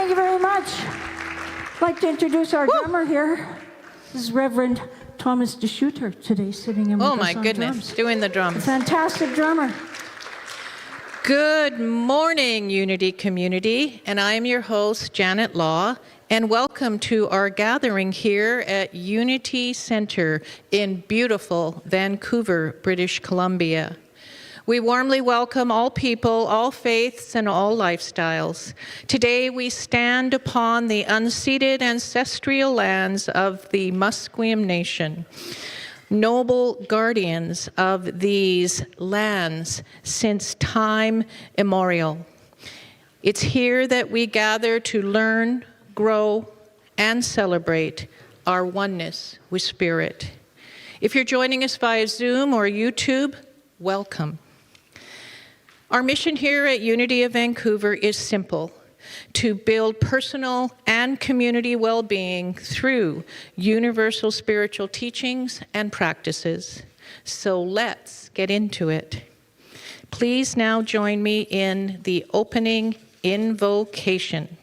Thank you very much. I'd like to introduce our drummer here. This is Reverend Thomas DeSchutter today sitting in with us Oh my on goodness, drums. doing the A drums. fantastic drummer. Good morning, Unity community, and I am your host, Janet Law, and welcome to our gathering here at Unity Center in beautiful Vancouver, British Columbia. We warmly welcome all people, all faiths, and all lifestyles. Today we stand upon the unceded ancestral lands of the Musqueam Nation, noble guardians of these lands since time immemorial. It's here that we gather to learn, grow, and celebrate our oneness with Spirit. If you're joining us via Zoom or YouTube, welcome. Our mission here at Unity of Vancouver is simple: to build personal and community well-being through universal spiritual teachings and practices. So let's get into it. Please now join me in the opening invocation.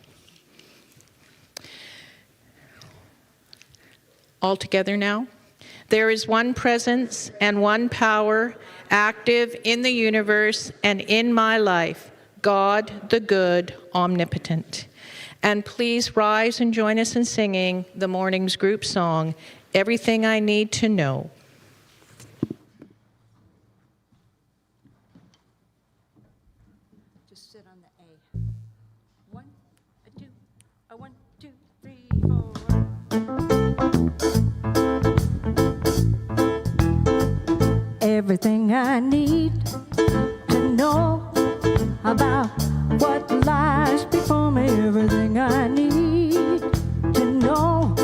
All together now. There is one presence and one power active in the universe and in my life, God the good, omnipotent. And please rise and join us in singing the morning's group song, Everything I Need to Know. Just sit on the A. 1, 2, 1, 2, 3, 4. Everything I need to know about what lies before me. Everything I need to know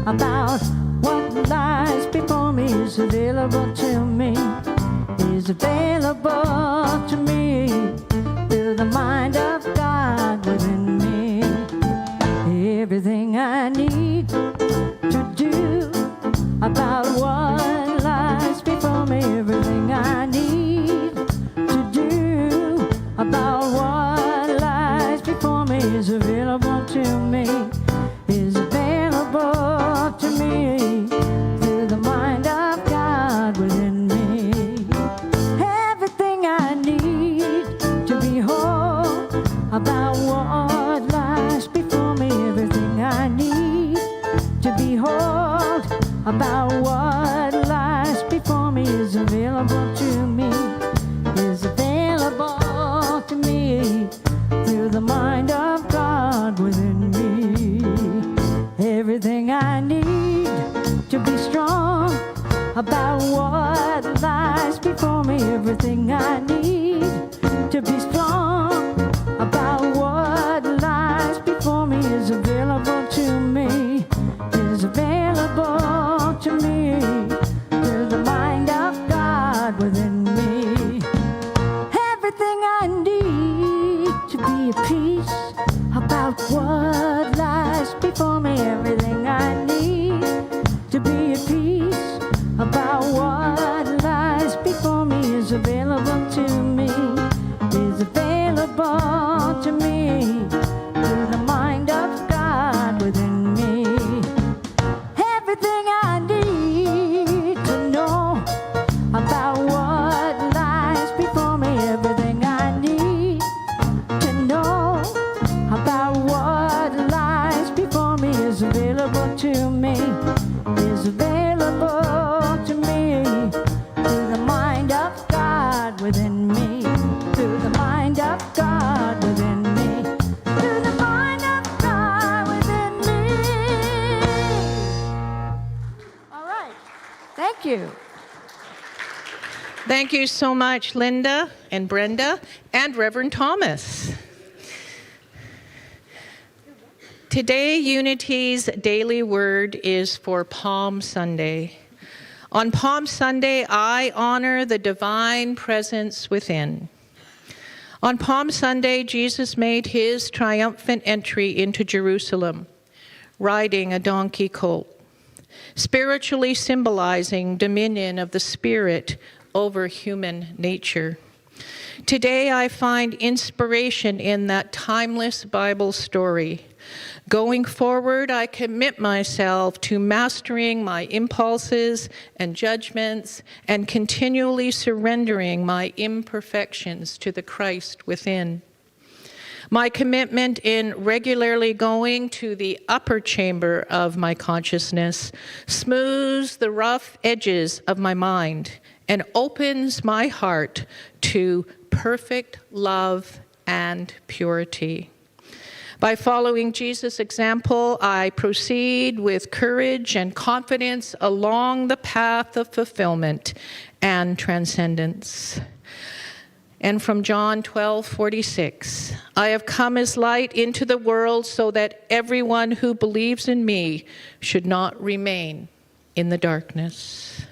about what lies before me is available to me. Is available to me through the mind of God within me. Everything I need to do about what lies before me. Everything I need to do about what lies before me is available to me. Is available to me through the mind of God within me. Everything I need to be whole about what lies before me. Everything I need to be whole about what lies before me is available to me. Is available to me through the mind of God within me. Everything I need to be strong about what lies before me. Everything I need to be strong about what lies before me is available to me. Is available to me through the mind of God within me. Everything I need to be at peace about what lies before me. Everything I need to be at peace about what lies before me is available to me. Is available to me through the mind of God within me. Everything I need to know about what lies before me. Everything I need to know about what lies before me is available to me. Is available to me through the mind of God within me. Through the mind of God within me. Through the mind of God within me. All right. Thank you. Thank you so much, Linda and Brenda and Reverend Thomas. Today, Unity's daily word is for Palm Sunday. On Palm Sunday, I honor the divine presence within. On Palm Sunday, Jesus made his triumphant entry into Jerusalem, riding a donkey colt, spiritually symbolizing dominion of the Spirit over human nature. Today I find inspiration in that timeless Bible story. Going forward, I commit myself to mastering my impulses and judgments and continually surrendering my imperfections to the Christ within. My commitment in regularly going to the upper chamber of my consciousness smooths the rough edges of my mind and opens my heart to perfect love and purity. By following Jesus' example, I proceed with courage and confidence along the path of fulfillment and transcendence. And from John 12:46, I have come as light into the world so that everyone who believes in me should not remain in the darkness.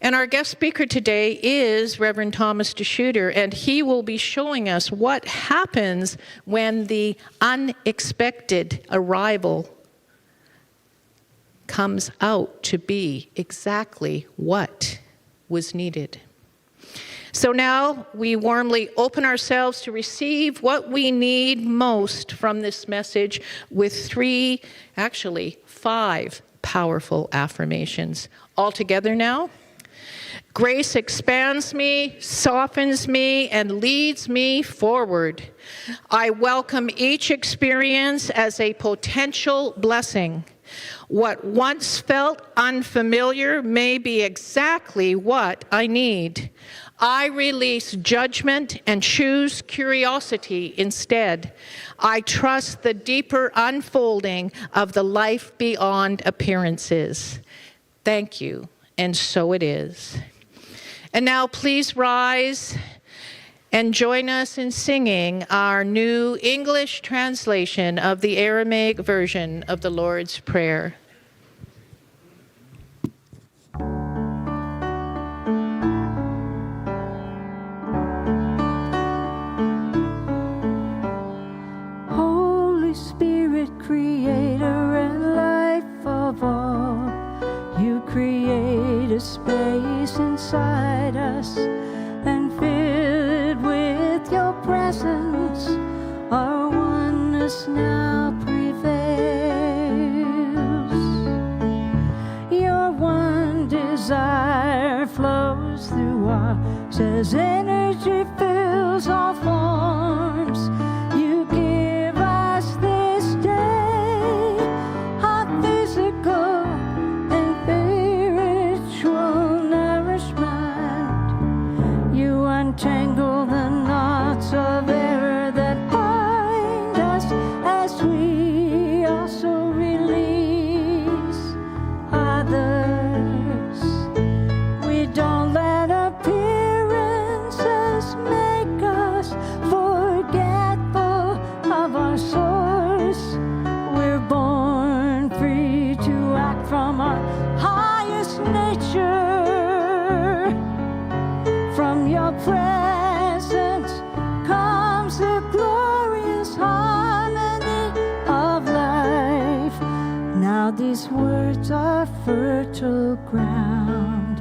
And our guest speaker today is Reverend Thomas DeSchutter, and he will be showing us what happens when the unexpected arrival comes out to be exactly what was needed. So now we warmly open ourselves to receive what we need most from this message with five powerful affirmations. All together now. Grace expands me, softens me, and leads me forward. I welcome each experience as a potential blessing. What once felt unfamiliar may be exactly what I need. I release judgment and choose curiosity instead. I trust the deeper unfolding of the life beyond appearances. Thank you, and so it is. And now please rise and join us in singing our new English translation of the Aramaic version of the Lord's Prayer. Holy Spirit, creator and life of all, you create a space inside us and fill it with your presence. Our oneness now prevails. Your one desire flows through us as energy fills all forms. You give us this day our physical and spiritual nourishment. You untangle the knots of error that bind us as we also release others. We don't let appearances make us forgetful of our source. We're born free to act from our highest nature. From your presence comes the glorious harmony of life. Now these words are fertile ground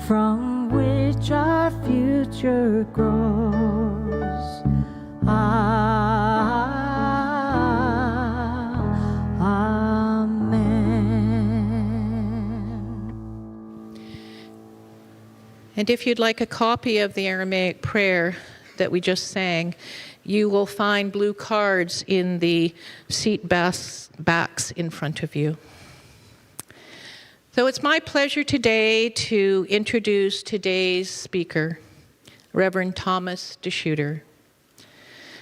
from which our future grows. Amen. And if you'd like a copy of the Aramaic prayer that we just sang, you will find blue cards in the seat backs in front of you. So it's my pleasure today to introduce today's speaker, Reverend Thomas DeSchutter.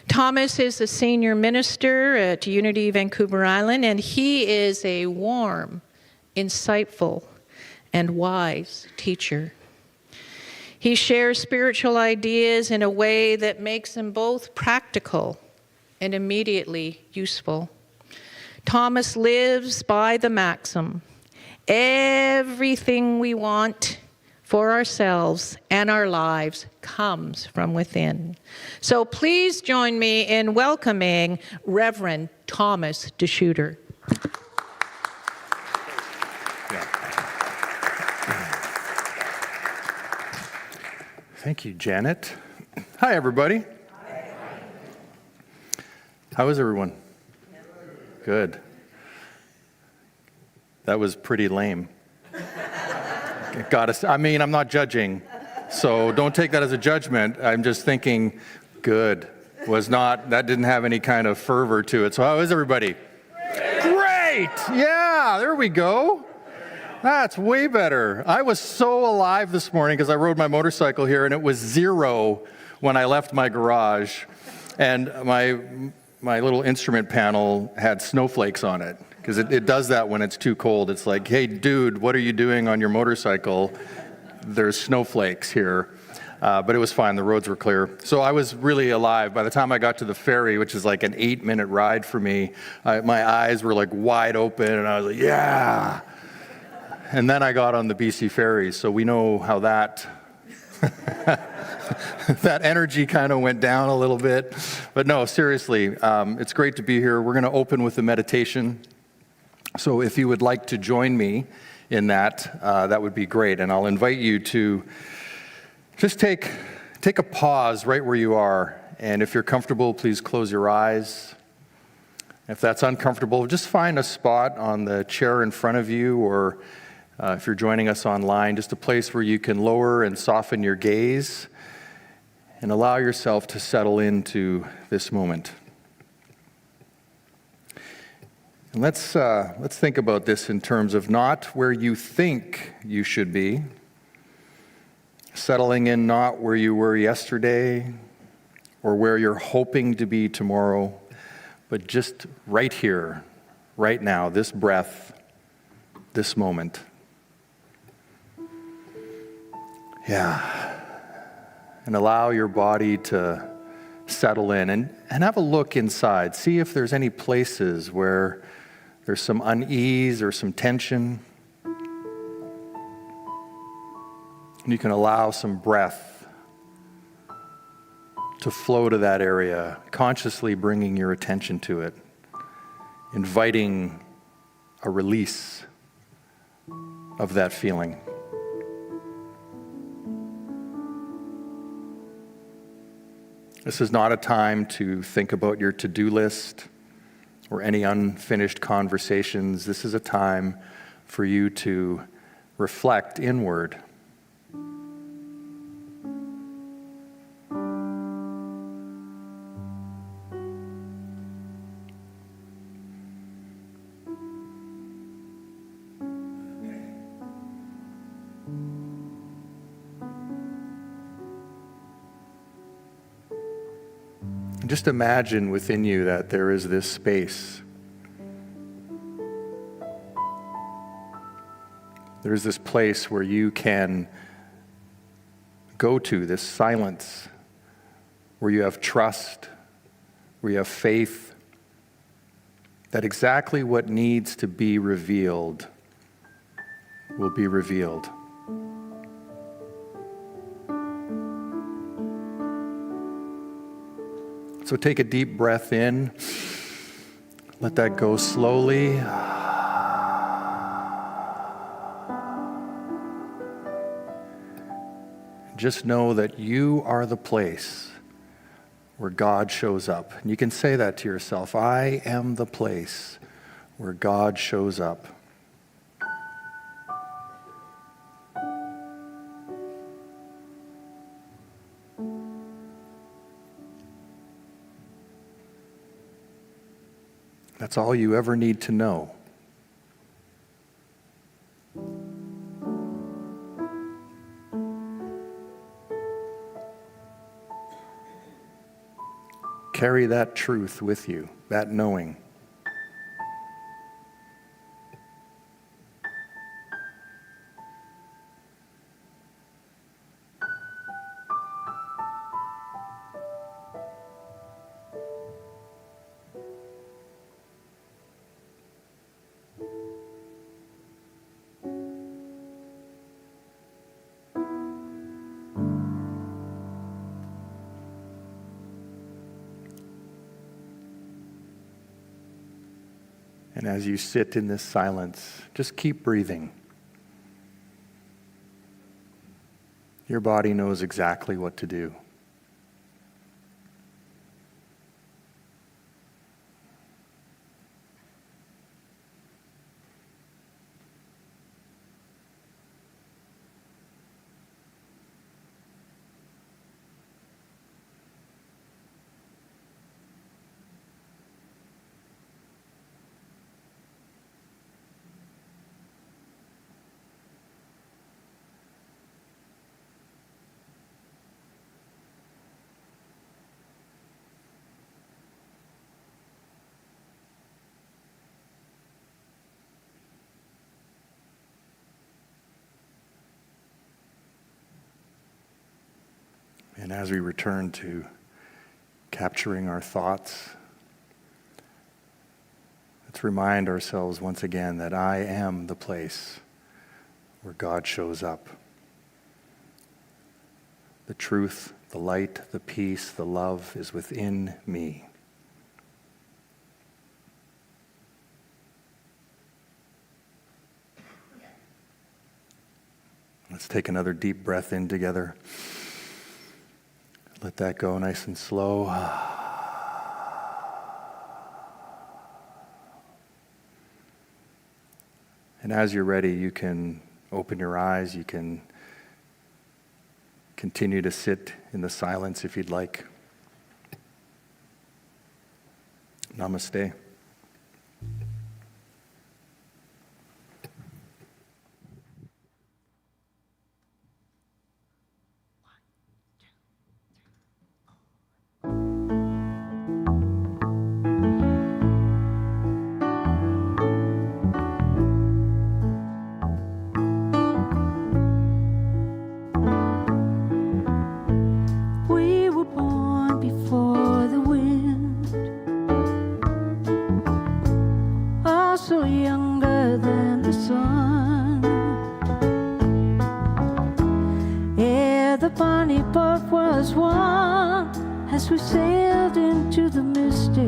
Thomas is a senior minister at Unity Vancouver Island, and he is a warm, insightful, and wise teacher. He shares spiritual ideas in a way that makes them both practical and immediately useful. Thomas lives by the maxim, everything we want for ourselves and our lives comes from within. So please join me in welcoming Reverend Thomas DeSchutter. Thank you, Janet. Hi, everybody. How is everyone? Good. That was pretty lame. I'm not judging, so don't take that as a judgment. I'm just thinking, good. That didn't have any kind of fervor to it. So how is everybody? Great! Yeah, there we go. That's way better. I was so alive this morning because I rode my motorcycle here, and it was 0 when I left my garage, and my little instrument panel had snowflakes on it, because it does that when it's too cold. It's like, hey, dude, what are you doing on your motorcycle? There's snowflakes here. But it was fine. The roads were clear. So I was really alive. By the time I got to the ferry, which is like an 8-minute ride for me, my eyes were like wide open, and I was like, yeah. And then I got on the BC ferry, so we know how that that energy kind of went down a little bit. But no, seriously, it's great to be here. We're going to open with a meditation. So if you would like to join me in that, that would be great. And I'll invite you to just take a pause right where you are. And if you're comfortable, please close your eyes. If that's uncomfortable, just find a spot on the chair in front of you, or if you're joining us online, just a place where you can lower and soften your gaze and allow yourself to settle into this moment. And let's think about this in terms of not where you think you should be, settling in not where you were yesterday or where you're hoping to be tomorrow, but just right here, right now, this breath, this moment. Yeah. And allow your body to settle in and have a look inside. See if there's any places where there's some unease or some tension. And you can allow some breath to flow to that area, consciously bringing your attention to it, inviting a release of that feeling. This is not a time to think about your to-do list or any unfinished conversations. This is a time for you to reflect inward. Just imagine within you that there is this space. There is this place where you can go to, this silence, where you have trust, where you have faith, that exactly what needs to be revealed will be revealed. So take a deep breath in. Let that go slowly. Just know that you are the place where God shows up. And you can say that to yourself. I am the place where God shows up. That's all you ever need to know. Carry that truth with you, that knowing. And as you sit in this silence, just keep breathing. Your body knows exactly what to do. And as we return to capturing our thoughts, let's remind ourselves once again that I am the place where God shows up. The truth, the light, the peace, the love is within me. Let's take another deep breath in together. Let that go nice and slow. And as you're ready, you can open your eyes. You can continue to sit in the silence if you'd like. Namaste. We were born before the wind, also younger than the sun. Yeah, the bonnie boat was one as we sailed into the mystic.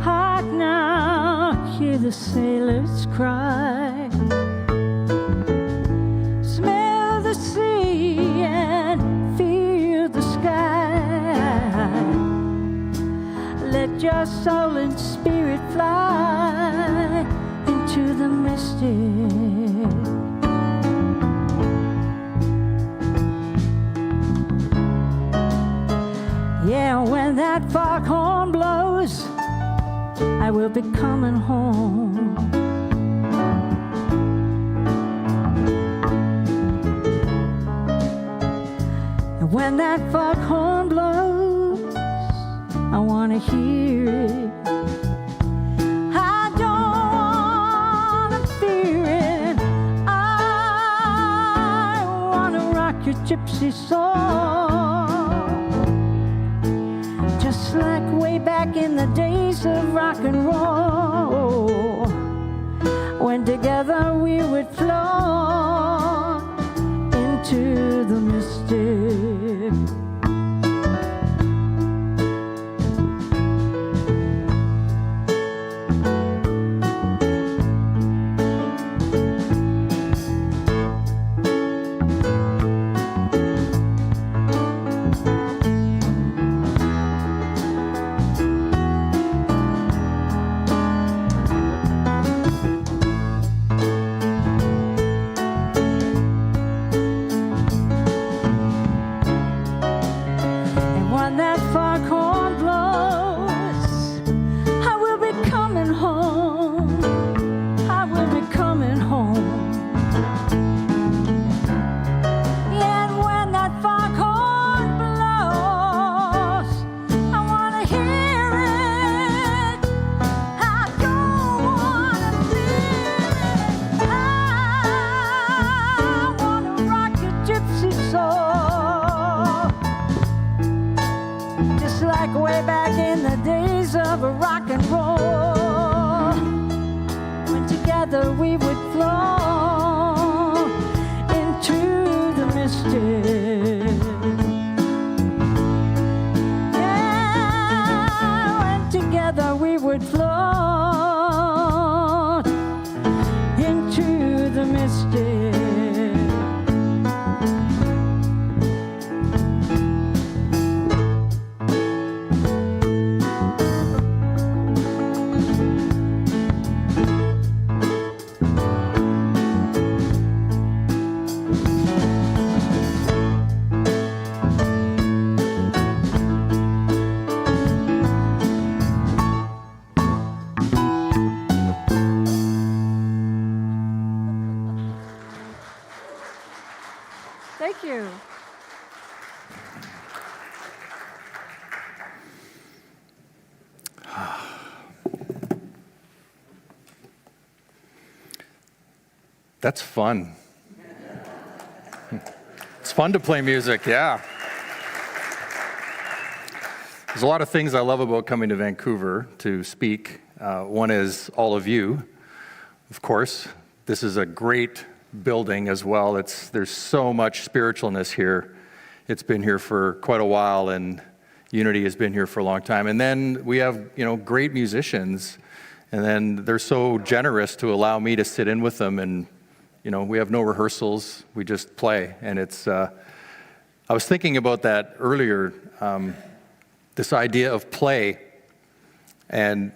Hark now, hear the sailors cry. Smell the sea and feel the sky. Let your soul and spirit fly into the mystic. Yeah, when that foghorn blows, I will be coming home. And when that foghorn blows, I want to hear it. I don't want to fear it. I want to rock your gypsy soul. Just like way back in the days of rock and roll, when together we would float into the mystic. Way back in the days of rock and roll, when together we would flow into the mystic. Yeah, when together we would flow into the mystic. Thank you. That's fun. It's fun to play music, yeah. There's a lot of things I love about coming to Vancouver to speak. One is all of you, of course. This is a great building as well. There's so much spiritualness here. It's been here for quite a while, and Unity has been here for a long time. And then we have, great musicians, and then they're so generous to allow me to sit in with them, and we have no rehearsals. We just play, and I was thinking about that earlier. This idea of play, and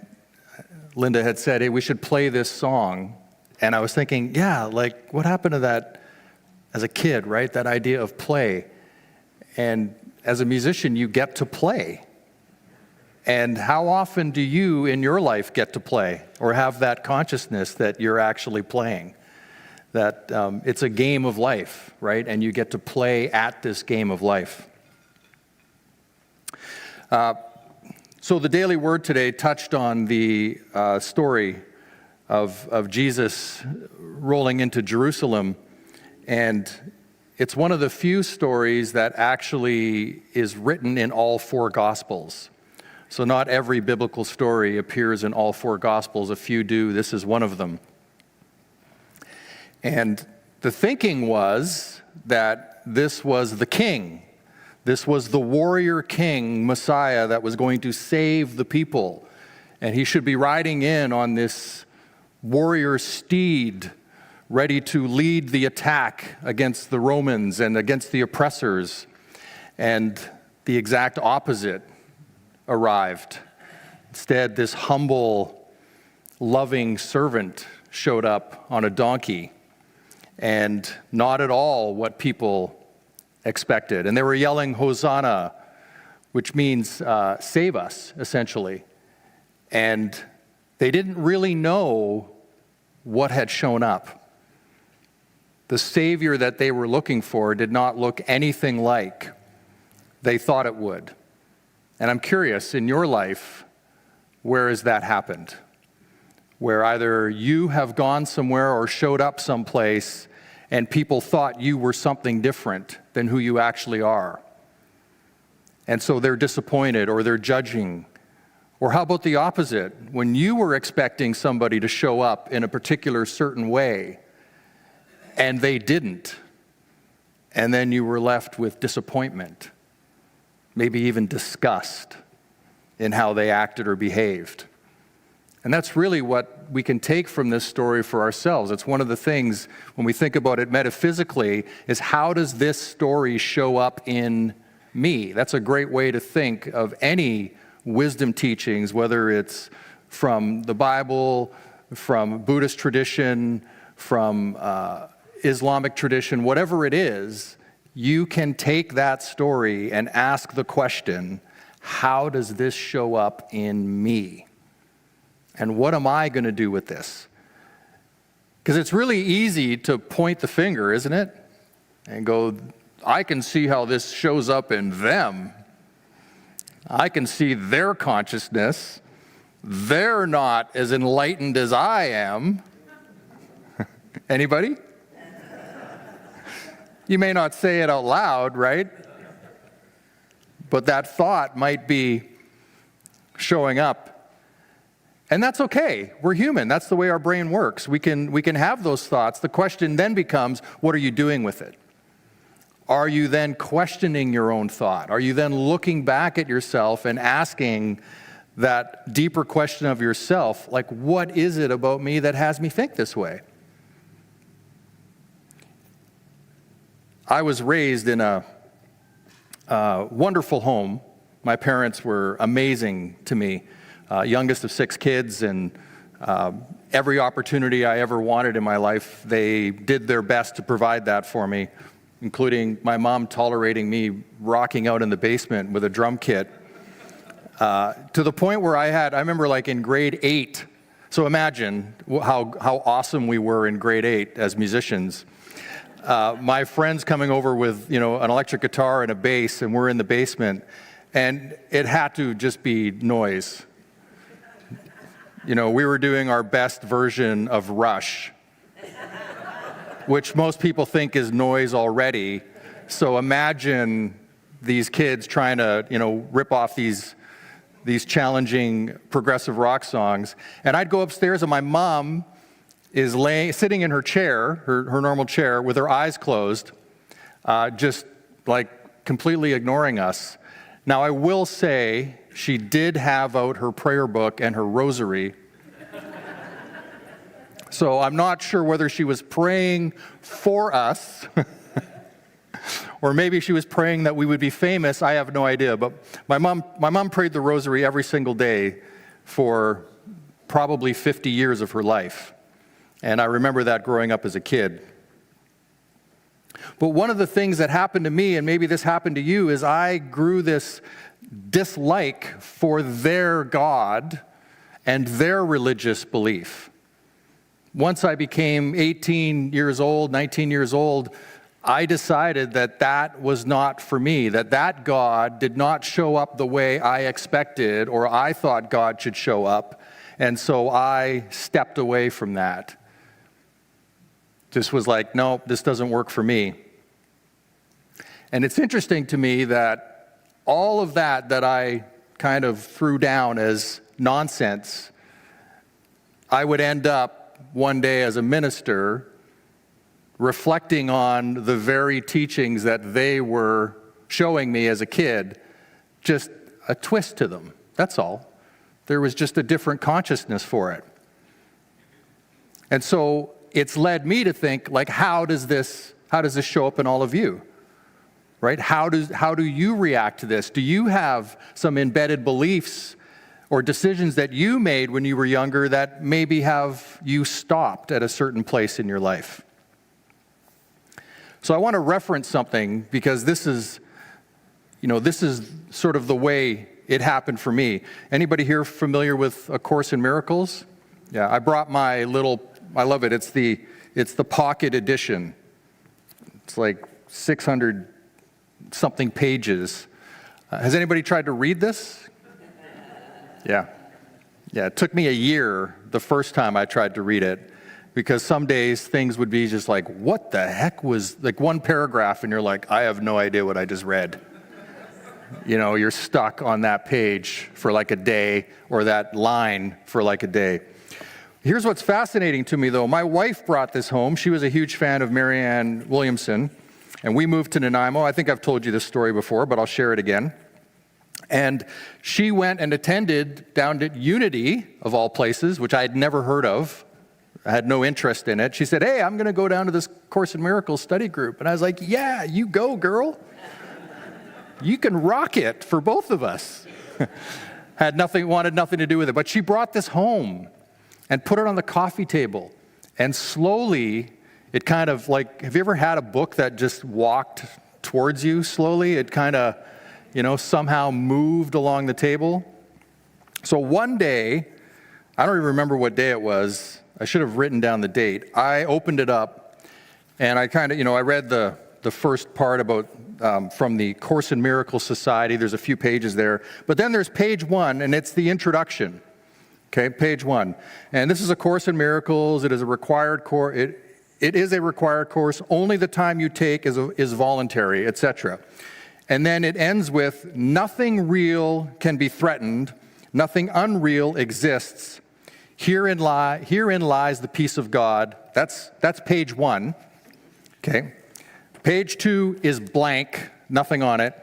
Linda had said, hey, we should play this song, and I was thinking, yeah, like what happened to that as a kid, right? That idea of play, and as a musician, you get to play, and how often do you in your life get to play or have that consciousness that you're actually playing, that it's a game of life, right? And you get to play at this game of life. So the daily word today touched on the story of Jesus rolling into Jerusalem, and it's one of the few stories that actually is written in all four Gospels. So not every biblical story appears in all four Gospels. A few do. This is one of them. And the thinking was that this was the king. This was the warrior king, Messiah, that was going to save the people. And he should be riding in on this warrior steed, ready to lead the attack against the Romans and against the oppressors. And the exact opposite arrived. Instead, this humble, loving servant showed up on a donkey, and not at all what people expected. And they were yelling, Hosanna, which means save us, essentially. And they didn't really know what had shown up. The Savior that they were looking for did not look anything like they thought it would. And I'm curious, in your life, where has that happened? Where either you have gone somewhere or showed up someplace and people thought you were something different than who you actually are. And so they're disappointed or they're judging. Or how about the opposite? When you were expecting somebody to show up in a particular certain way and they didn't, and then you were left with disappointment, maybe even disgust in how they acted or behaved. And that's really what we can take from this story for ourselves. It's one of the things, when we think about it metaphysically, is how does this story show up in me? That's a great way to think of any wisdom teachings, whether it's from the Bible, from Buddhist tradition, from Islamic tradition, whatever it is. You can take that story and ask the question, how does this show up in me? And what am I going to do with this? Because it's really easy to point the finger, isn't it? And go, I can see how this shows up in them. I can see their consciousness. They're not as enlightened as I am. Anybody? You may not say it out loud, right? But that thought might be showing up. And that's okay. We're human. That's the way our brain works. We can have those thoughts. The question then becomes, what are you doing with it? Are you then questioning your own thought? Are you then looking back at yourself and asking that deeper question of yourself, like, what is it about me that has me think this way? I was raised in a wonderful home. My parents were amazing to me. Youngest of 6 kids, and every opportunity I ever wanted in my life, they did their best to provide that for me, including my mom tolerating me rocking out in the basement with a drum kit, to the point where I remember like in grade 8, so imagine how awesome we were in grade 8 as musicians. My friends coming over with, an electric guitar and a bass, and we're in the basement, and it had to just be noise. We were doing our best version of Rush. which most people think is noise already. So imagine these kids trying to, rip off these challenging progressive rock songs. And I'd go upstairs and my mom is sitting in her chair, her normal chair, with her eyes closed, just like completely ignoring us. Now, I will say she did have out her prayer book and her rosary. So I'm not sure whether she was praying for us or maybe she was praying that we would be famous. I have no idea. But my mom prayed the rosary every single day for probably 50 years of her life. And I remember that growing up as a kid. But one of the things that happened to me, and maybe this happened to you, is I grew this dislike for their God and their religious belief. Once I became 18 years old, 19 years old, I decided that that was not for me, that God did not show up the way I expected or I thought God should show up. And so I stepped away from that. Just was like, no, this doesn't work for me. And it's interesting to me that all of that I kind of threw down as nonsense, I would end up one day as a minister reflecting on the very teachings that they were showing me as a kid, just a twist to them. That's all. There was just a different consciousness for it. And so it's led me to think, like, how does this show up in all of you? Right? How do you react to this? Do you have some embedded beliefs or decisions that you made when you were younger that maybe have you stopped at a certain place in your life? So I want to reference something because this is sort of the way it happened for me. Anybody here familiar with A Course in Miracles? Yeah, I brought my little, I love it. It's the pocket edition. It's like 600 something pages. Has anybody tried to read this? Yeah, it took me a year the first time I tried to read it because some days things would be just like, what the heck was, like one paragraph and you're like, I have no idea what I just read. You're stuck on that page for like a day or that line for like a day. Here's what's fascinating to me though. My wife brought this home. She was a huge fan of Marianne Williamson and we moved to Nanaimo. I think I've told you this story before, but I'll share it again. And she went and attended down at Unity, of all places, which I had never heard of. I had no interest in it. She said, hey, I'm going to go down to this Course in Miracles study group. And I was like, yeah, you go, girl. You can rock it for both of us. Wanted nothing to do with it. But she brought this home and put it on the coffee table. And slowly, it kind of like, have you ever had a book that just walked towards you slowly? It kind of, somehow moved along the table. So one day, I don't even remember what day it was. I should have written down the date. I opened it up and I kind of, I read the first part about from the Course in Miracles Society. There's a few pages there. But then there's page 1 and it's the introduction. Okay, page 1. And this is A Course in Miracles. It is a required course. It is a required course. Only the time you take is voluntary, etc. And then it ends with, nothing real can be threatened, nothing unreal exists. Herein lies the peace of God. That's page 1. Okay. Page 2 is blank, nothing on it.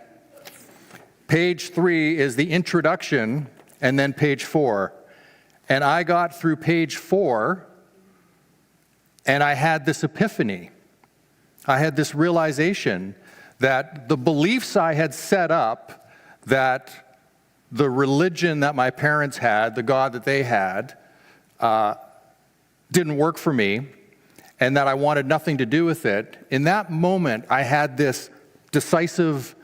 Page 3 is the introduction, and then page 4. And I got through page 4, and I had this epiphany. I had this realization that the beliefs I had set up, that the religion that my parents had, the God that they had, didn't work for me, and that I wanted nothing to do with it. In that moment, I had this decisive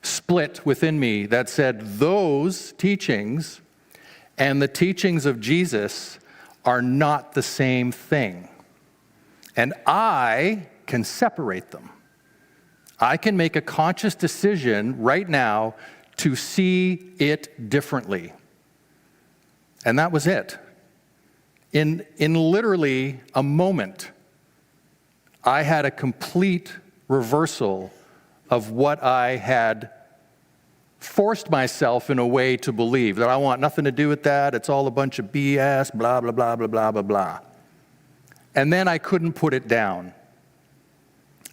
split within me that said, those teachings and the teachings of Jesus are not the same thing. And I can separate them. I can make a conscious decision right now to see it differently. And that was it. In literally a moment, I had a complete reversal of what I had forced myself in a way to believe, that I want nothing to do with that, it's all a bunch of BS, blah, blah, blah, blah, blah, blah, blah. And then I couldn't put it down.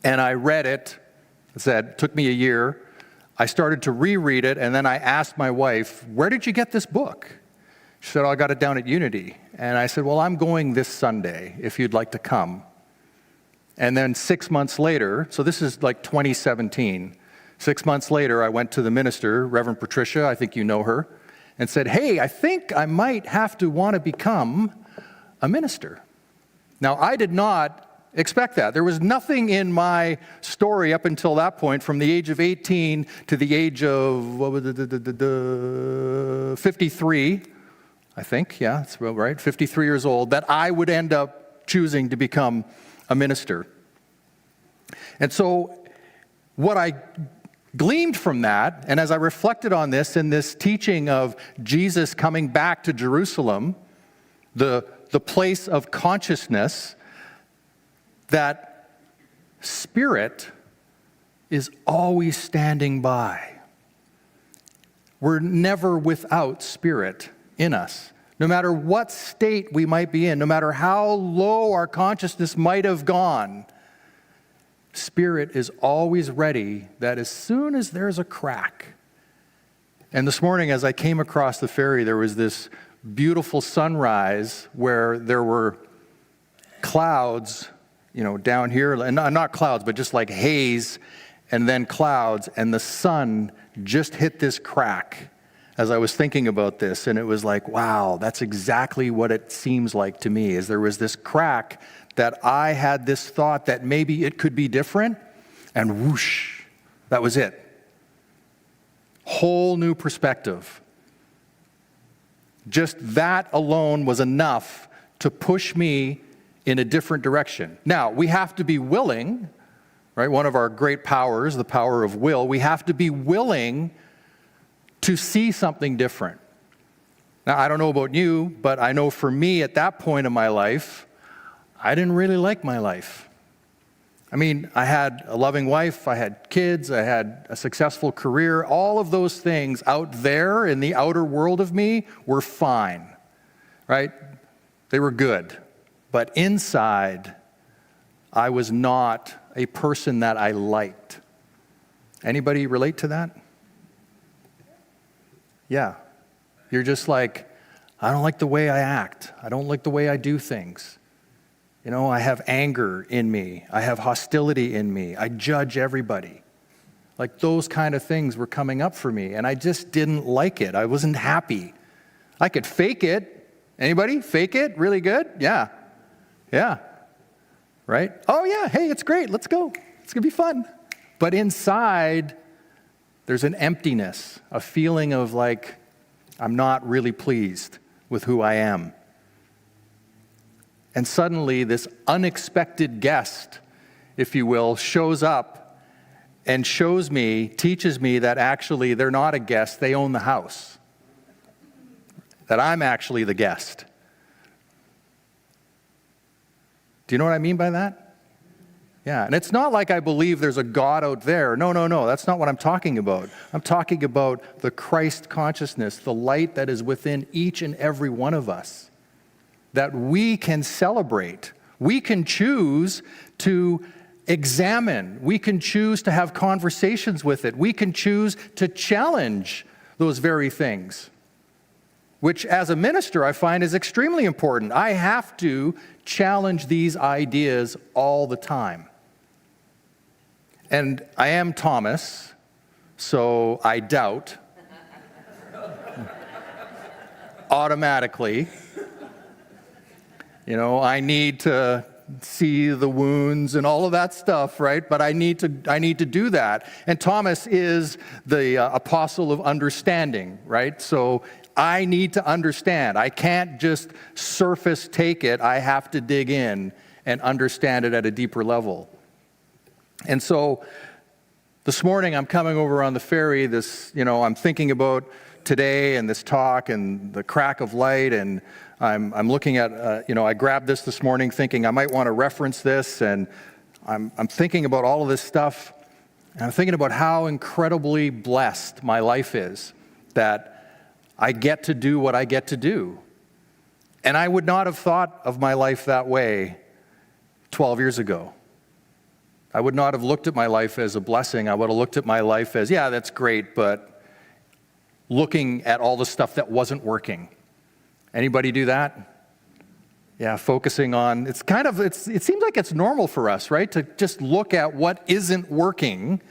And I read it. It took me a year. I started to reread it, and then I asked my wife, where did you get this book? She said, oh, I got it down at Unity. And I said, well, I'm going this Sunday, if you'd like to come. And then 6 months later, so this is like 2017, 6 months later, I went to the minister, Reverend Patricia, I think you know her, and said, hey, I think I might have to want to become a minister. Now, I did not expect that. There was nothing in my story up until that point, from the age of 18 to the age of 53, I think, yeah, that's about right, 53 years old, that I would end up choosing to become a minister. And so what I gleaned from that, and as I reflected on this in this teaching of Jesus coming back to Jerusalem, the place of consciousness, that Spirit is always standing by. We're never without Spirit in us. No matter what state we might be in, no matter how low our consciousness might have gone, Spirit is always ready, that as soon as there's a crack. And this morning as I came across the ferry, there was this beautiful sunrise where there were clouds, down here, and not clouds, but just like haze, and then clouds, and the sun just hit this crack as I was thinking about this, and it was like, wow, that's exactly what it seems like to me, is there was this crack that I had this thought that maybe it could be different, and whoosh, that was it. Whole new perspective. Just that alone was enough to push me in a different direction. Now, we have to be willing, right? One of our great powers, the power of will, we have to be willing to see something different. Now, I don't know about you, but I know for me at that point in my life, I didn't really like my life. I mean, I had a loving wife, I had kids, I had a successful career. All of those things out there in the outer world of me were fine, right? They were good. But inside, I was not a person that I liked. Anybody relate to that? Yeah. You're just like, I don't like the way I act. I don't like the way I do things. I have anger in me. I have hostility in me. I judge everybody. Like those kind of things were coming up for me, and I just didn't like it. I wasn't happy. I could fake it. Anybody? Fake it? Really good? Yeah. Yeah. Right? Oh yeah, hey, it's great. Let's go. It's going to be fun. But inside, there's an emptiness, a feeling of like, I'm not really pleased with who I am. And suddenly this unexpected guest, if you will, shows up and teaches me that actually they're not a guest, they own the house. That I'm actually the guest. Do you know what I mean by that? Yeah, and it's not like I believe there's a God out there. No, that's not what I'm talking about. I'm talking about the Christ consciousness, the light that is within each and every one of us, that we can celebrate. We can choose to examine. We can choose to have conversations with it. We can choose to challenge those very things, which as a minister I find is extremely important. I have to challenge these ideas all the time. And I am Thomas, so I doubt automatically. I need to see the wounds and all of that stuff, right? But I need to do that. And Thomas is the apostle of understanding, right? So I need to understand. I can't just surface take it. I have to dig in and understand it at a deeper level. And so this morning I'm coming over on the ferry, I'm thinking about today and this talk and the crack of light, and I'm looking at, I grabbed this morning thinking I might want to reference this, and I'm thinking about all of this stuff, and I'm thinking about how incredibly blessed my life is, that I get to do what I get to do. And I would not have thought of my life that way 12 years ago. I would not have looked at my life as a blessing. I would have looked at my life as, yeah, that's great, but looking at all the stuff that wasn't working. Anybody do that? Yeah, focusing on, it seems like it's normal for us, right? To just look at what isn't working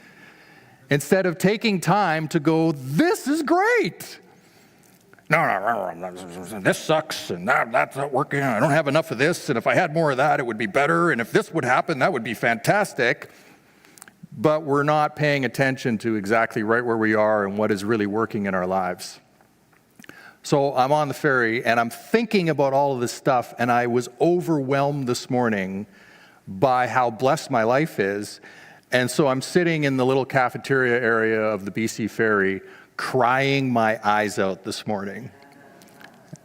instead of taking time to go, this is great. No, this sucks, and that's not working. I don't have enough of this, and if I had more of that, it would be better, and if this would happen, that would be fantastic. But we're not paying attention to exactly right where we are and what is really working in our lives. So I'm on the ferry, and I'm thinking about all of this stuff, and I was overwhelmed this morning by how blessed my life is. And so I'm sitting in the little cafeteria area of the BC ferry, crying my eyes out this morning.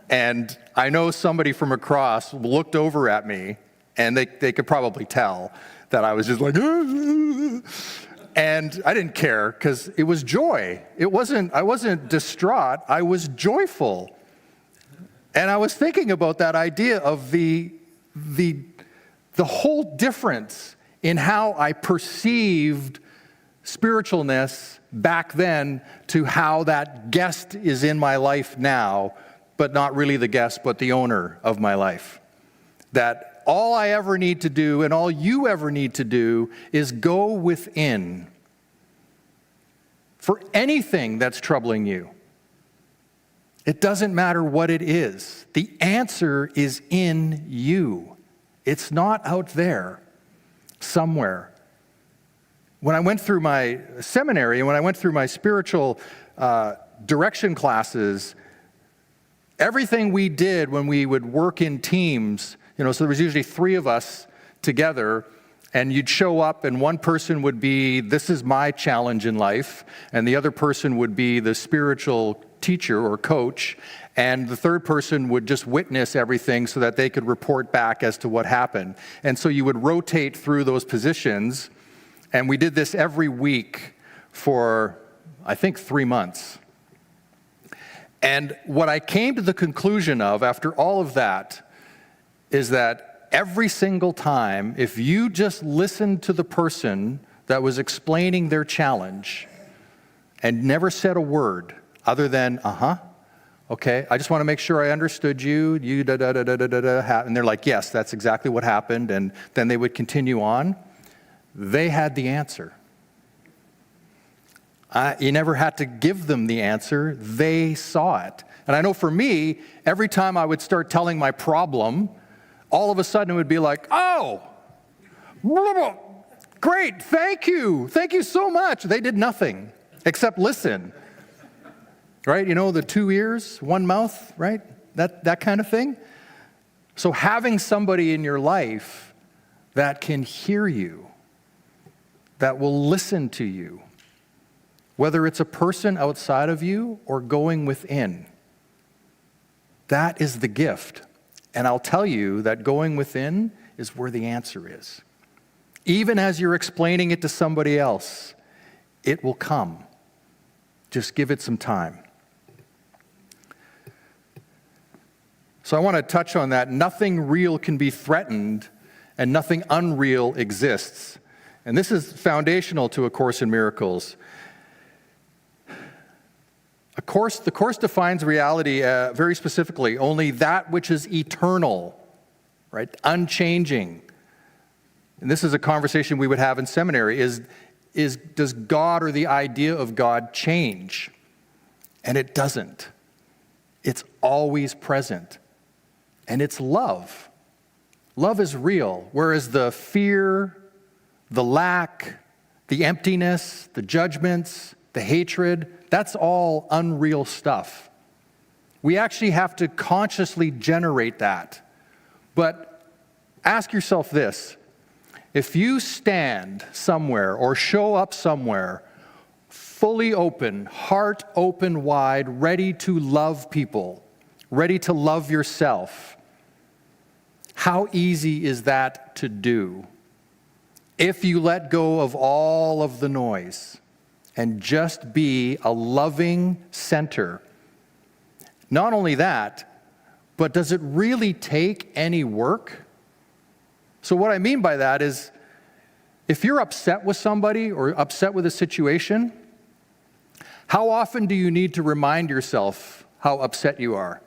And I know somebody from across looked over at me, and they could probably tell that I was just like, and I didn't care because it was joy. I wasn't distraught, I was joyful. And I was thinking about that idea of the whole difference in how I perceived spiritualness back then to how that guest is in my life now, but not really the guest, but the owner of my life. That all I ever need to do and all you ever need to do is go within for anything that's troubling you. It doesn't matter what it is. The answer is in you. It's not out there somewhere. When I went through my seminary and when I went through my spiritual direction classes, everything we did when we would work in teams, so there was usually 3 of us together, and you'd show up and one person would be, this is my challenge in life, and the other person would be the spiritual teacher or coach, and the third person would just witness everything so that they could report back as to what happened. And so you would rotate through those positions, and we did this every week for, I think, 3 months. And what I came to the conclusion of after all of that is that every single time, if you just listened to the person that was explaining their challenge and never said a word other than, okay, I just want to make sure I understood you da-da-da-da-da-da, and they're like, yes, that's exactly what happened, and then they would continue on, they had the answer. You never had to give them the answer, they saw it. And I know for me, every time I would start telling my problem, all of a sudden it would be like, oh, great, thank you so much. They did nothing except listen, right? The 2 ears, 1 mouth, right? That kind of thing. So having somebody in your life that can hear you, that will listen to you, whether it's a person outside of you or going within, that is the gift. And I'll tell you that going within is where the answer is. Even as you're explaining it to somebody else, it will come. Just give it some time. So I want to touch on that. Nothing real can be threatened, and nothing unreal exists. And this is foundational to A Course in Miracles. The Course defines reality very specifically, only that which is eternal, right? Unchanging. And this is a conversation we would have in seminary, does God or the idea of God change? And it doesn't. It's always present. And it's love. Love is real, whereas the fear, the lack, the emptiness, the judgments, the hatred, that's all unreal stuff. We actually have to consciously generate that. But ask yourself this. If you stand somewhere or show up somewhere fully open, heart open wide, ready to love people, ready to love yourself, how easy is that to do? if you let go of all of the noise and just be a loving center. Not only that, but does it really take any work? So what I mean by that is, if you're upset with somebody or upset with a situation, how often do you need to remind yourself how upset you are?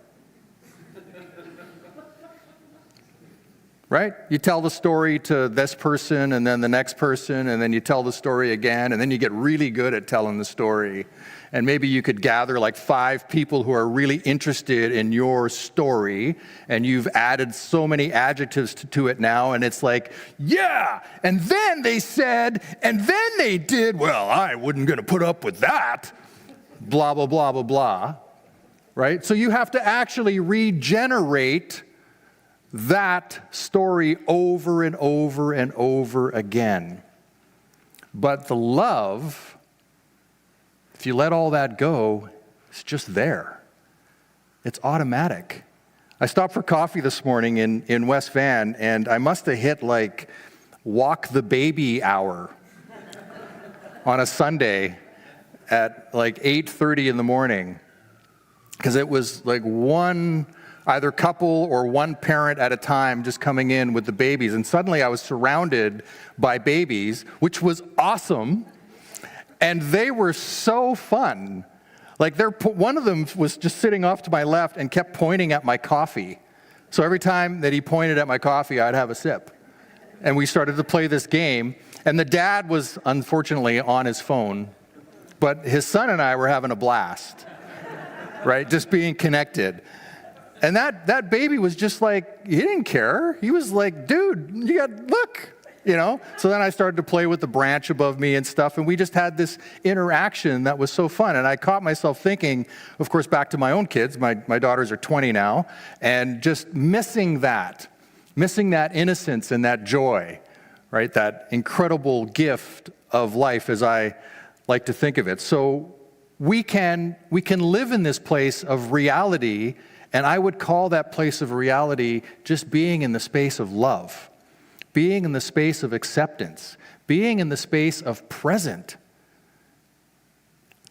Right? You tell the story to this person and then the next person, and then you tell the story again, and then you get really good at telling the story. And maybe you could gather like 5 people who are really interested in your story, and you've added so many adjectives to it now, and it's like, yeah, and then they said, and then they did, well, I wasn't going to put up with that, blah, blah, blah, blah, blah, right? So you have to actually regenerate that story over and over and over again. But the love, if you let all that go, it's just there. It's automatic. I stopped for coffee this morning in West Van, and I must have hit like walk the baby hour on a Sunday at like 8:30 in the morning, because it was like one either couple or one parent at a time just coming in with the babies. And suddenly I was surrounded by babies, which was awesome. And they were so fun. Like one of them was just sitting off to my left and kept pointing at my coffee. So every time that he pointed at my coffee, I'd have a sip. And we started to play this game. And the dad was unfortunately on his phone, but his son and I were having a blast, right? Just being connected. And that baby was just like, he didn't care. He was like, dude, look, you know? So then I started to play with the branch above me and stuff, and we just had this interaction that was so fun. And I caught myself thinking, of course, back to my own kids. My daughters are 20 now, and just missing that innocence and that joy, right? That incredible gift of life, as I like to think of it. So we can live in this place of reality. And I would call that place of reality just being in the space of love, being in the space of acceptance, being in the space of present.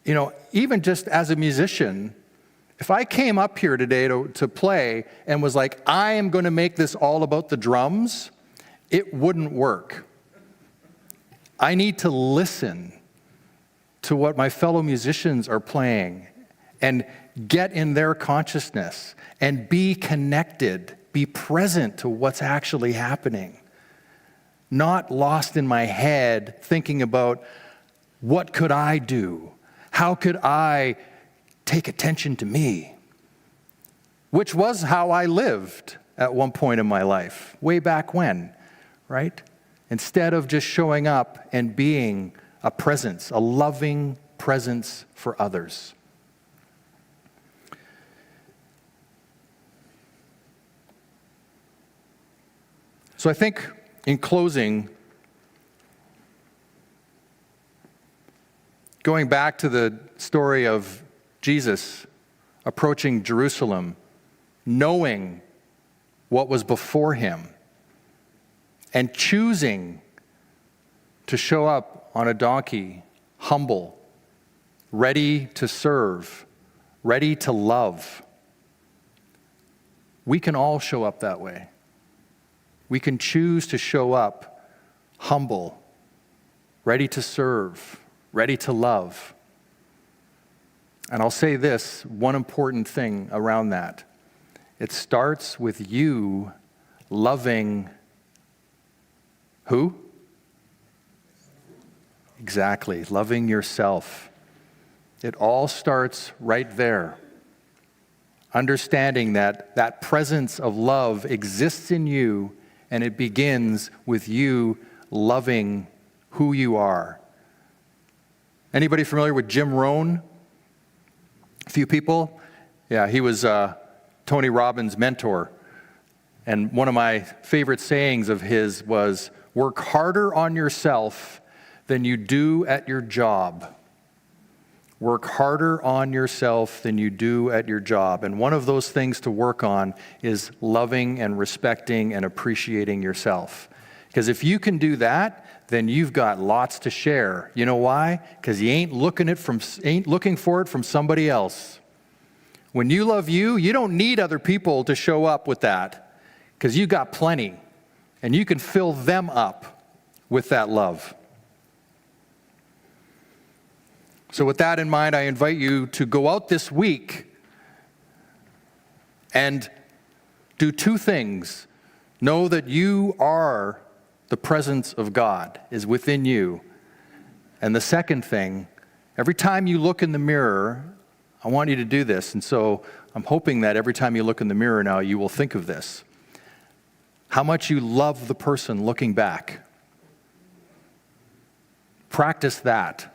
You know, even just as a musician, if I came up here today to play and was like, I am going to make this all about the drums, it wouldn't work. I need to listen to what my fellow musicians are playing and get in their consciousness and be connected, be present to what's actually happening. Not lost in my head thinking about what could I do? How could I take attention to me? Which was how I lived at one point in my life, way back when, right? Instead of just showing up and being a presence, a loving presence for others. So I think in closing, going back to the story of Jesus approaching Jerusalem, knowing what was before him, and choosing to show up on a donkey, humble, ready to serve, ready to love. We can all show up that way. We can choose to show up humble, ready to serve, ready to love. And I'll say this, one important thing around that. It starts with you loving who? Exactly, loving yourself. It all starts right there. Understanding that that presence of love exists in you, and it begins with you loving who you are. Anybody familiar with Jim Rohn? A few people? Yeah, he was Tony Robbins' mentor. And one of my favorite sayings of his was, work harder on yourself than you do at your job. Work harder on yourself than you do at your job. And one of those things to work on is loving and respecting and appreciating yourself. Because if you can do that, then you've got lots to share. You know why? Because you ain't looking for it from somebody else. When you love you, you don't need other people to show up with that, because you got plenty, and you can fill them up with that love. So with that in mind, I invite you to go out this week and do two things. Know that you are the presence of God is within you. And the second thing, every time you look in the mirror, I want you to do this. And so I'm hoping that every time you look in the mirror now, you will think of this. How much you love the person looking back. Practice that.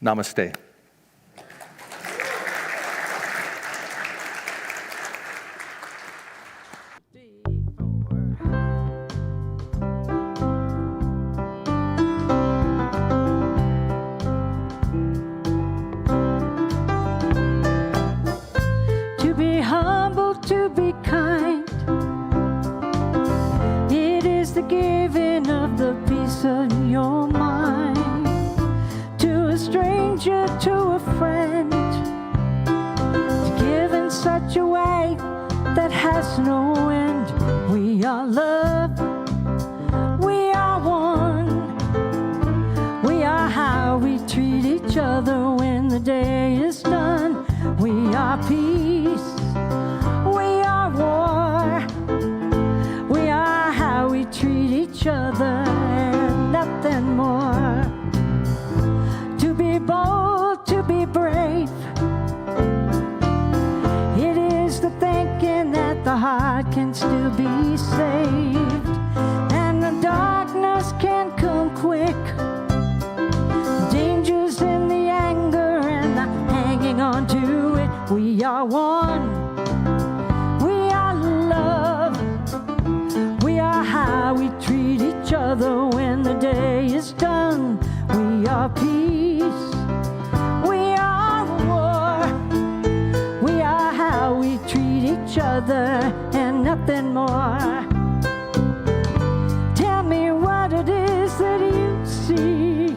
Namaste. To be humble, to be kind. It is the giving of the peace of your mind. To a stranger, to a friend. To give in such a way that has no end. We are love. We are one. We are how we treat each other when the day is done. We are peace. We are war. We are how we treat each other and nothing more. To be bold, to be brave. It is the thinking that the heart can still be saved. And the darkness can come quick. Dangers in the anger and the hanging on to it. We are one. We are love. We are how we treat each other when the day is done. We are peace. We are war. We are how we treat each other and nothing more. Tell me what it is that you see.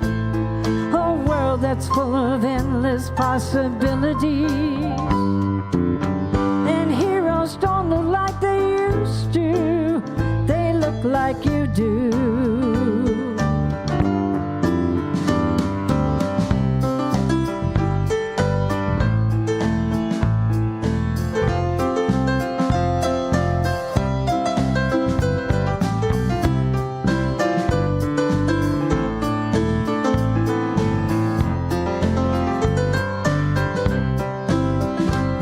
A world that's full of endless possibilities. And heroes don't look like they used to. They look like you do.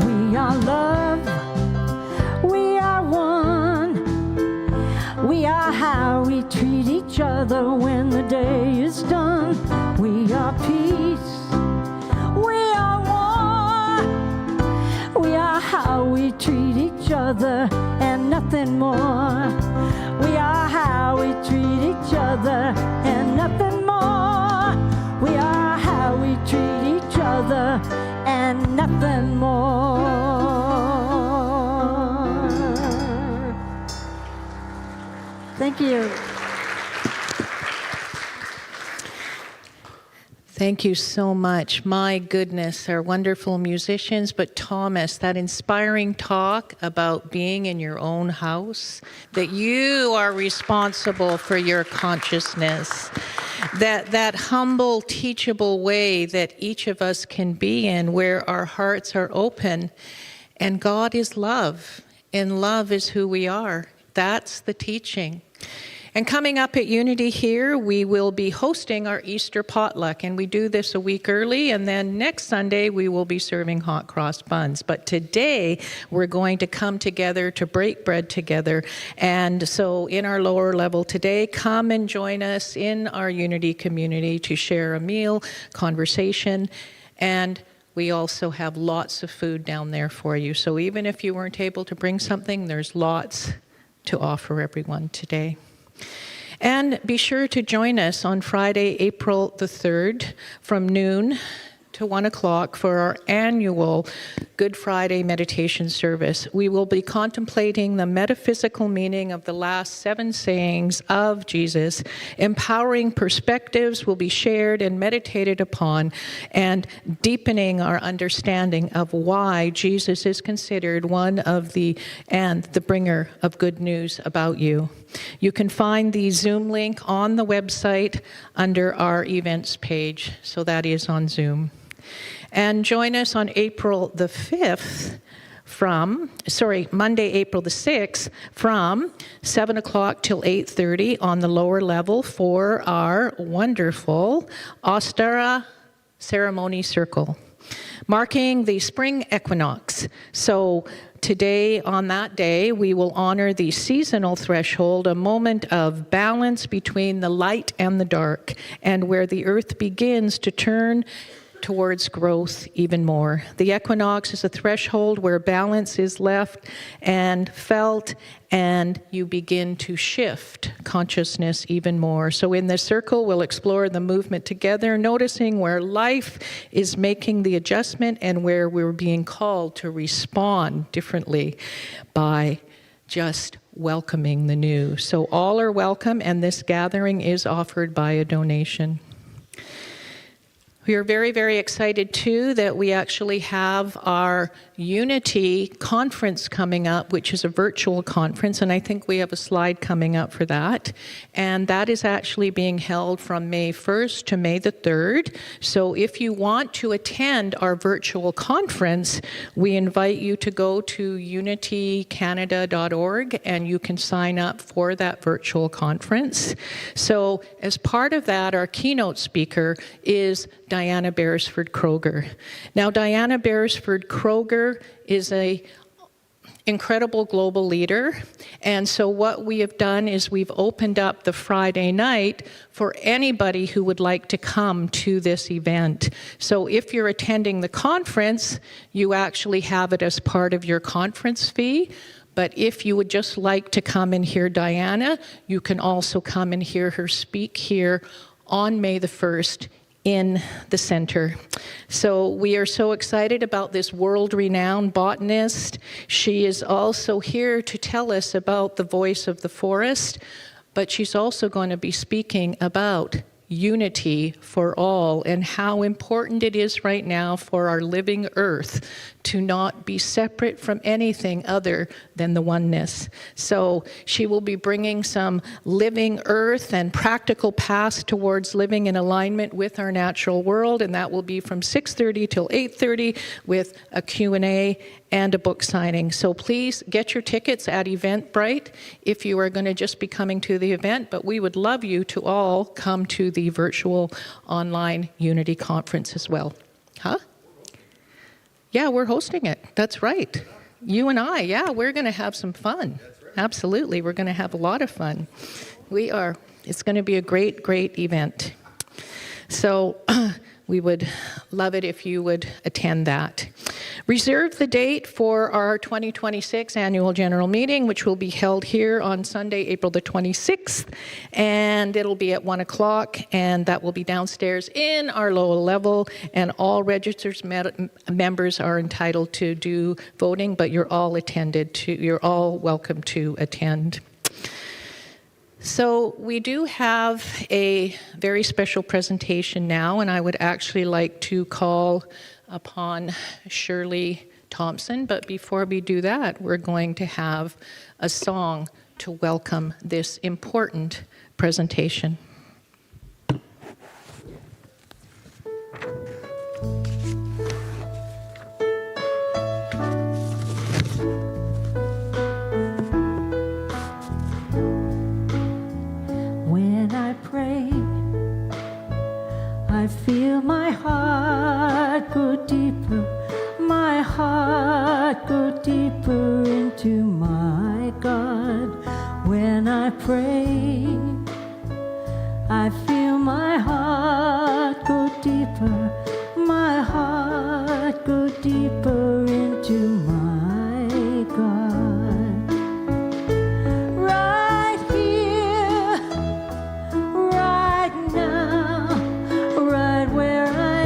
We are love. We are one. We are how we treat each other when the day is done. We are peace. We are war. We are how we treat each other and nothing more. We are how we treat each other and nothing more. We are how we treat each other and nothing more. Thank you. Thank you so much. My goodness, our wonderful musicians. But Thomas, that inspiring talk about being in your own house, that you are responsible for your consciousness, that humble, teachable way that each of us can be in, where our hearts are open, and God is love, and love is who we are. That's the teaching. And coming up at Unity here, we will be hosting our Easter potluck, and we do this a week early, and then next Sunday we will be serving hot cross buns. But today we're going to come together to break bread together, and so in our lower level today, come and join us in our Unity community to share a meal, conversation, and we also have lots of food down there for you. So even if you weren't able to bring something, there's lots to offer everyone today. And be sure to join us on Friday, April the 3rd from noon to to 1 o'clock for our annual Good Friday meditation service. We will be contemplating the metaphysical meaning of the last 7 sayings of Jesus. Empowering perspectives will be shared and meditated upon, and deepening our understanding of why Jesus is considered one of the bringer of good news about you. You can find the Zoom link on the website under our events page, so that is on Zoom. And join us on April the 5th Monday, April the 6th from 7 o'clock till 8:30 on the lower level for our wonderful Ostara Ceremony Circle, marking the spring equinox. So today, on that day, we will honor the seasonal threshold, a moment of balance between the light and the dark, and where the earth begins to turn towards growth even more. The equinox is a threshold where balance is left and felt, and you begin to shift consciousness even more. So in this circle, we'll explore the movement together, noticing where life is making the adjustment and where we're being called to respond differently by just welcoming the new. So all are welcome, and this gathering is offered by a donation. We are very, very excited, too, that we actually have our Unity conference coming up, which is a virtual conference, and I think we have a slide coming up for that. And that is actually being held from May 1st to May the 3rd. So if you want to attend our virtual conference, we invite you to go to unitycanada.org, and you can sign up for that virtual conference. So as part of that, our keynote speaker is Diana Beresford Kroger. Now, Diana Beresford Kroger is an incredible global leader, and so what we have done is we've opened up the Friday night for anybody who would like to come to this event. So if you're attending the conference, you actually have it as part of your conference fee. But if you would just like to come and hear Diana, you can also come and hear her speak here on May the 1st in the center. So we are so excited about this world-renowned botanist. She is also here to tell us about the voice of the forest, but she's also going to be speaking about unity for all and how important it is right now for our living earth to not be separate from anything other than the oneness. So she will be bringing some living earth and practical paths towards living in alignment with our natural world, and that will be from 6:30 till 8:30 with a Q&A and a book signing. So please get your tickets at Eventbrite if you are going to just be coming to the event, but we would love you to all come to the virtual online Unity Conference as well. Huh? Yeah, we're hosting it. That's right. You and I, yeah, we're going to have some fun. That's right. Absolutely. We're going to have a lot of fun. We are. It's going to be a great, great event. So we would love it if you would attend that. Reserve the date for our 2026 annual general meeting, which will be held here on Sunday, April the 26th, and it'll be at 1 o'clock, and that will be downstairs in our lower level, and all registered members are entitled to do voting, but you're all welcome to attend. So we do have a very special presentation now, and I would actually like to call upon Shirley Thompson. But before we do that, we're going to have a song to welcome this important presentation. When I pray, I feel my heart go deeper, my heart go deeper into my God. When I pray, I feel my heart go deeper, my heart go deeper into my God. Right here, right now, right where I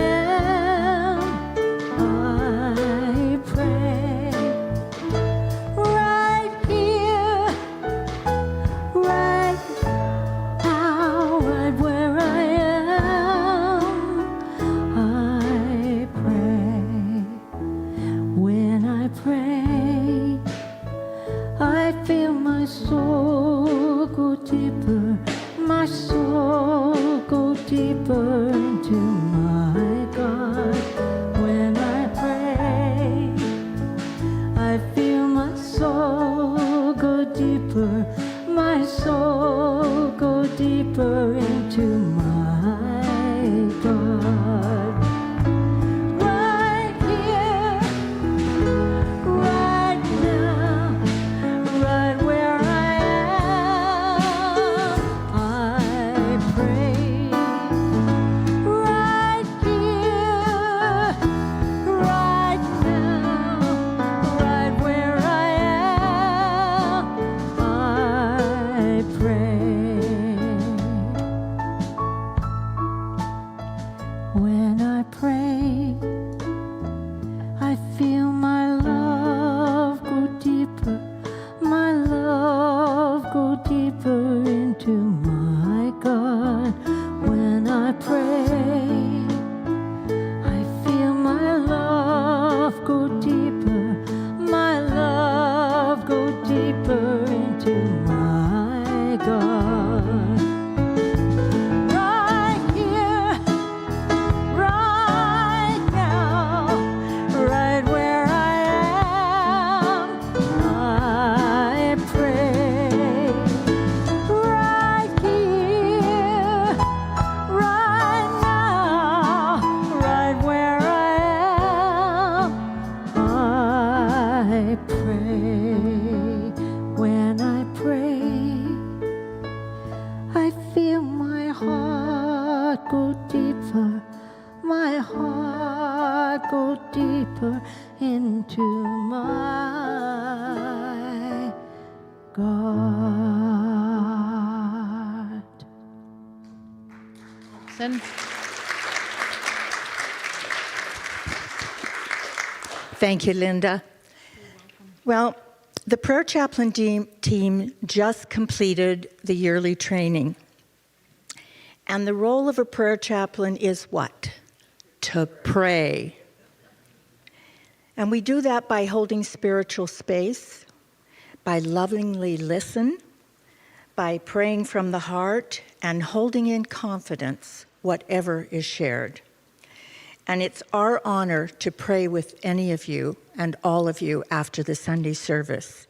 go deeper into my God. Thank you, Linda. Well, the prayer chaplain team just completed the yearly training. And the role of a prayer chaplain is what? To pray. And we do that by holding spiritual space, by lovingly listen, by praying from the heart, and holding in confidence whatever is shared. And it's our honor to pray with any of you and all of you after the Sunday service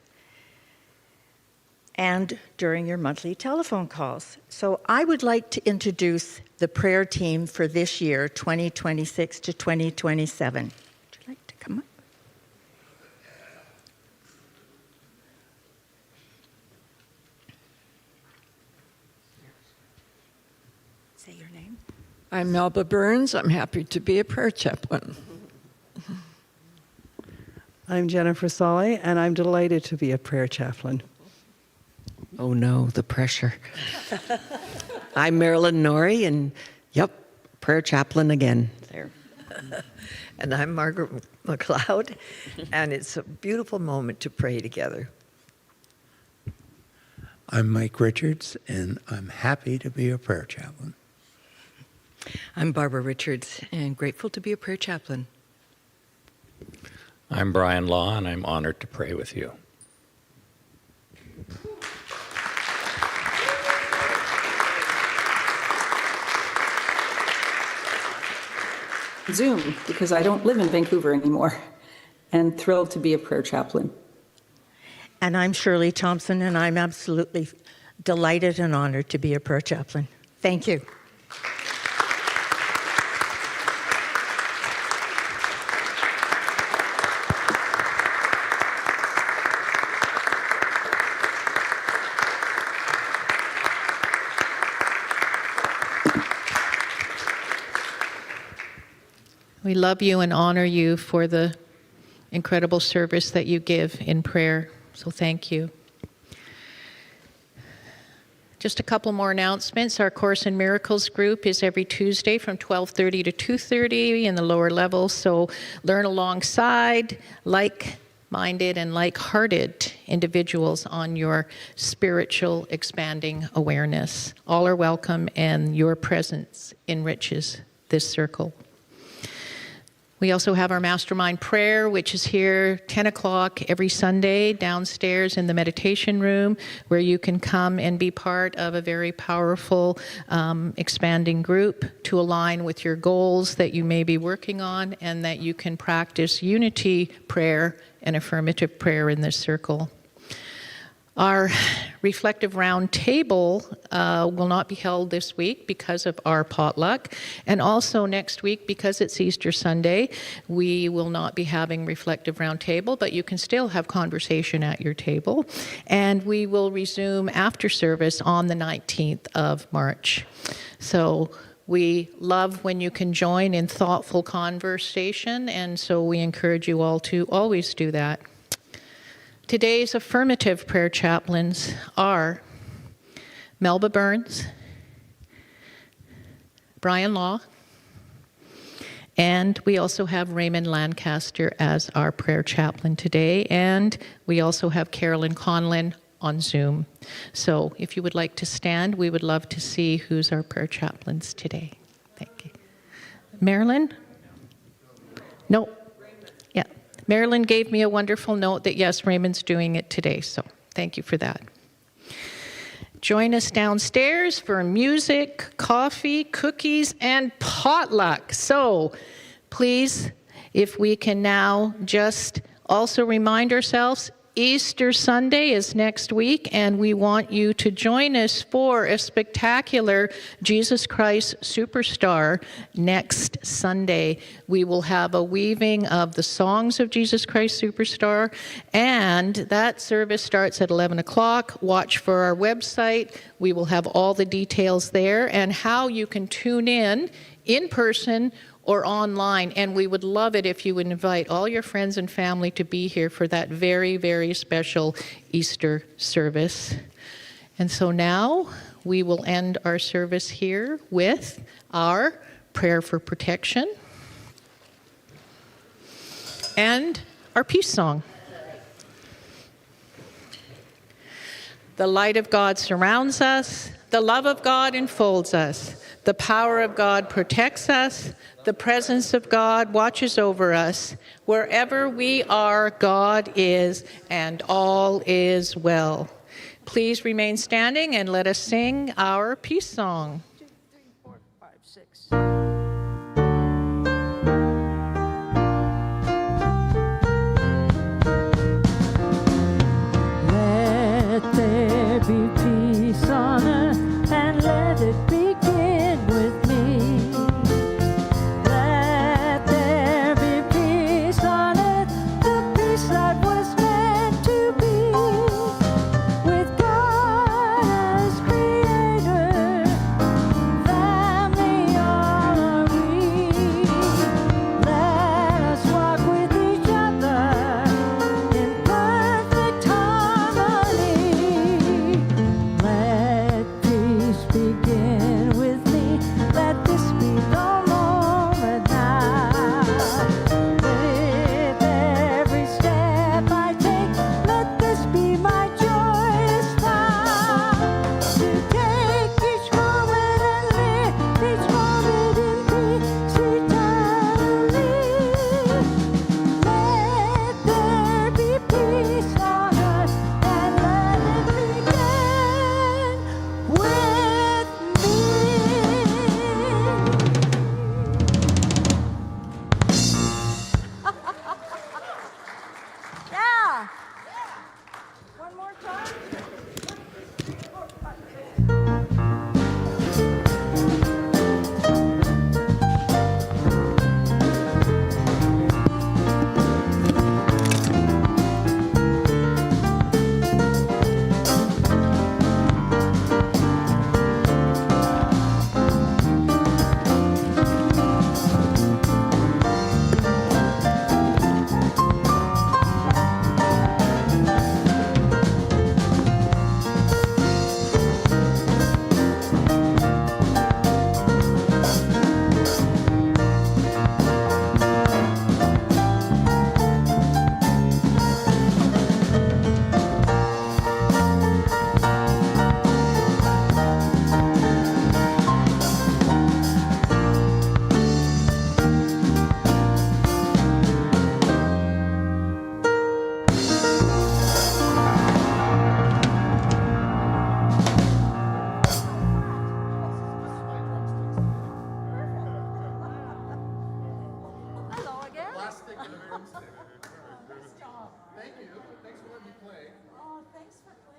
and during your monthly telephone calls. So I would like to introduce the prayer team for this year, 2026 to 2027. Would you like to come up? Say your name. I'm Melba Burns. I'm happy to be a prayer chaplain. I'm Jennifer Solly, and I'm delighted to be a prayer chaplain. Oh no, the pressure. I'm Marilyn Norrie, and yep, prayer chaplain again. There. And I'm Margaret McLeod, and it's a beautiful moment to pray together. I'm Mike Richards, and I'm happy to be a prayer chaplain. I'm Barbara Richards, and grateful to be a prayer chaplain. I'm Brian Law, and I'm honored to pray with you. Zoom, because I don't live in Vancouver anymore, and thrilled to be a prayer chaplain. And I'm Shirley Thompson, and I'm absolutely delighted and honored to be a prayer chaplain. Thank you. We love you and honor you for the incredible service that you give in prayer. So thank you. Just a couple more announcements. Our Course in Miracles group is every Tuesday from 12:30 to 2:30 in the lower levels. So learn alongside like-minded and like-hearted individuals on your spiritual expanding awareness. All are welcome, and your presence enriches this circle. We also have our mastermind prayer, which is here 10 o'clock every Sunday downstairs in the meditation room, where you can come and be part of a very powerful expanding group to align with your goals that you may be working on, and that you can practice unity prayer and affirmative prayer in this circle. Our reflective round table will not be held this week because of our potluck, and also next week because it's Easter Sunday, we will not be having reflective round table, but you can still have conversation at your table, and we will resume after service on the 19th of March. So we love when you can join in thoughtful conversation, and so we encourage you all to always do that. Today's affirmative prayer chaplains are Melba Burns, Brian Law, and we also have Raymond Lancaster as our prayer chaplain today, and we also have Carolyn Conlin on Zoom. So if you would like to stand, we would love to see who's our prayer chaplains today. Thank you. Marilyn? No. Yeah. Marilyn gave me a wonderful note that, yes, Raymond's doing it today, so thank you for that. Join us downstairs for music, coffee, cookies, and potluck. So please, if we can now just also remind ourselves, Easter Sunday is next week, and we want you to join us for a spectacular Jesus Christ Superstar next Sunday. We will have a weaving of the songs of Jesus Christ Superstar, and that service starts at 11 o'clock. Watch for our website. We will have all the details there and how you can tune in person or online, and we would love it if you would invite all your friends and family to be here for that very, very special Easter service. And so now we will end our service here with our prayer for protection and our peace song. The light of God surrounds us, the love of God enfolds us, the power of God protects us, the presence of God watches over us. Wherever we are, God is, and all is well. Please remain standing and let us sing our peace song. 2, 3, 4, 5, 6. Let there be peace on earth, and let it begin with me. Let there be peace on earth, the peace that was meant to be. With God as creator, family all are we. Let us walk with each other in perfect harmony. Let peace begin with me. Let this be the moment now. With every step I take, let this be my joyous vow. To take each moment and live each moment in peace eternally. Let there be peace on earth, and let it begin with me. Yeah. One more time. Hello again. Last thing in the room. Thank you. Thanks for letting me play. Oh, thanks for playing.